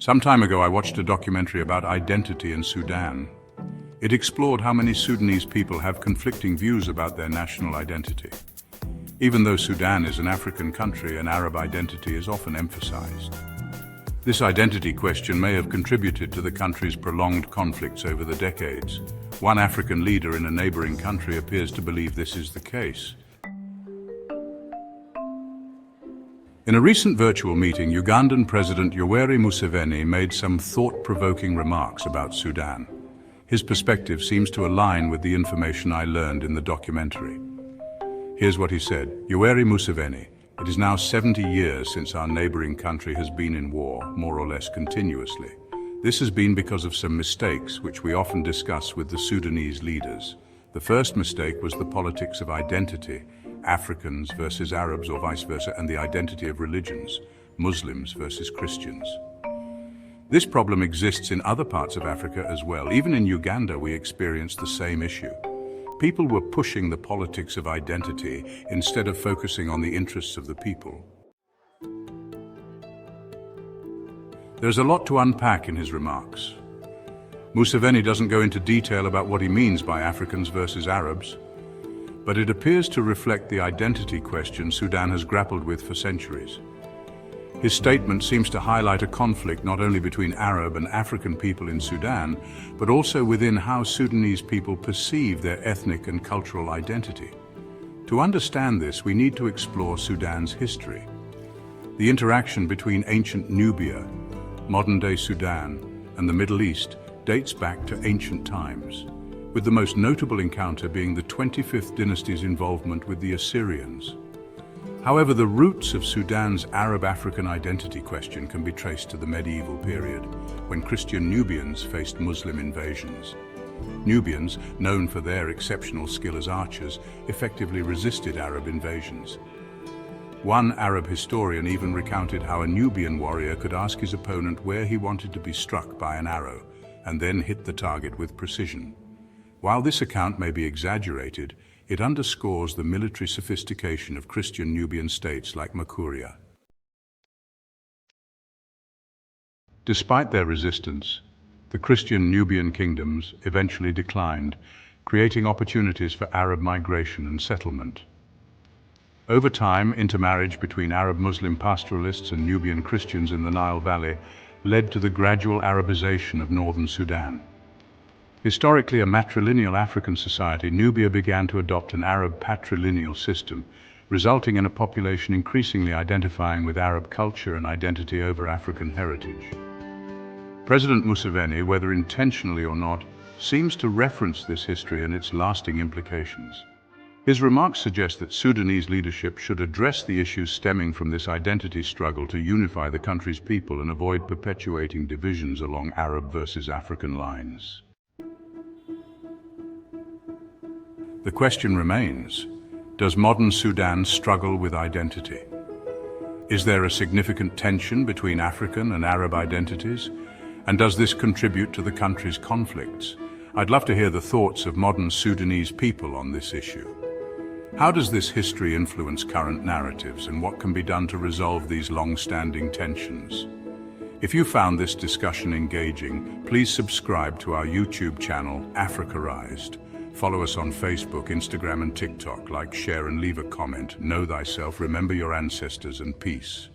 Some time ago, I watched a documentary about identity in Sudan. It explored how many Sudanese people have conflicting views about their national identity. Even though Sudan is an African country, an Arab identity is often emphasized. This identity question may have contributed to the country's prolonged conflicts over the decades. One African leader in a neighboring country appears to believe this is the case. In a recent virtual meeting, Ugandan President Yoweri Museveni made some thought-provoking remarks about Sudan. His perspective seems to align with the information I learned in the documentary. Here's what he said. Yoweri Museveni, it is now 70 years since our neighboring country has been in war, more or less continuously. This has been because of some mistakes which we often discuss with the Sudanese leaders. The first mistake was the politics of identity, Africans versus Arabs or vice versa, and the identity of religions, Muslims versus Christians. This problem exists in other parts of Africa as well. Even in Uganda, we experienced the same issue. People were pushing the politics of identity instead of focusing on the interests of the people. There's a lot to unpack in his remarks. Museveni doesn't go into detail about what he means by Africans versus Arabs, but it appears to reflect the identity question Sudan has grappled with for centuries. His statement seems to highlight a conflict not only between Arab and African people in Sudan, but also within how Sudanese people perceive their ethnic and cultural identity. To understand this, we need to explore Sudan's history. The interaction between ancient Nubia, modern-day Sudan, and the Middle East dates back to ancient times, with the most notable encounter being the 25th dynasty's involvement with the Assyrians. However, the roots of Sudan's Arab-African identity question can be traced to the medieval period, when Christian Nubians faced Muslim invasions. Nubians, known for their exceptional skill as archers, effectively resisted Arab invasions. One Arab historian even recounted how a Nubian warrior could ask his opponent where he wanted to be struck by an arrow, and then hit the target with precision. While this account may be exaggerated, it underscores the military sophistication of Christian Nubian states like Makuria. Despite their resistance, the Christian Nubian kingdoms eventually declined, creating opportunities for Arab migration and settlement. Over time, intermarriage between Arab Muslim pastoralists and Nubian Christians in the Nile Valley led to the gradual Arabization of northern Sudan. Historically a matrilineal African society, Nubia began to adopt an Arab patrilineal system, resulting in a population increasingly identifying with Arab culture and identity over African heritage. President Museveni, whether intentionally or not, seems to reference this history and its lasting implications. His remarks suggest that Sudanese leadership should address the issues stemming from this identity struggle to unify the country's people and avoid perpetuating divisions along Arab versus African lines. The question remains, does modern Sudan struggle with identity? Is there a significant tension between African and Arab identities? And does this contribute to the country's conflicts? I'd love to hear the thoughts of modern Sudanese people on this issue. How does this history influence current narratives, and what can be done to resolve these long-standing tensions? If you found this discussion engaging, please subscribe to our YouTube channel, Africarized. Follow us on Facebook, Instagram and TikTok. Like, share and leave a comment. Know thyself, remember your ancestors, and peace.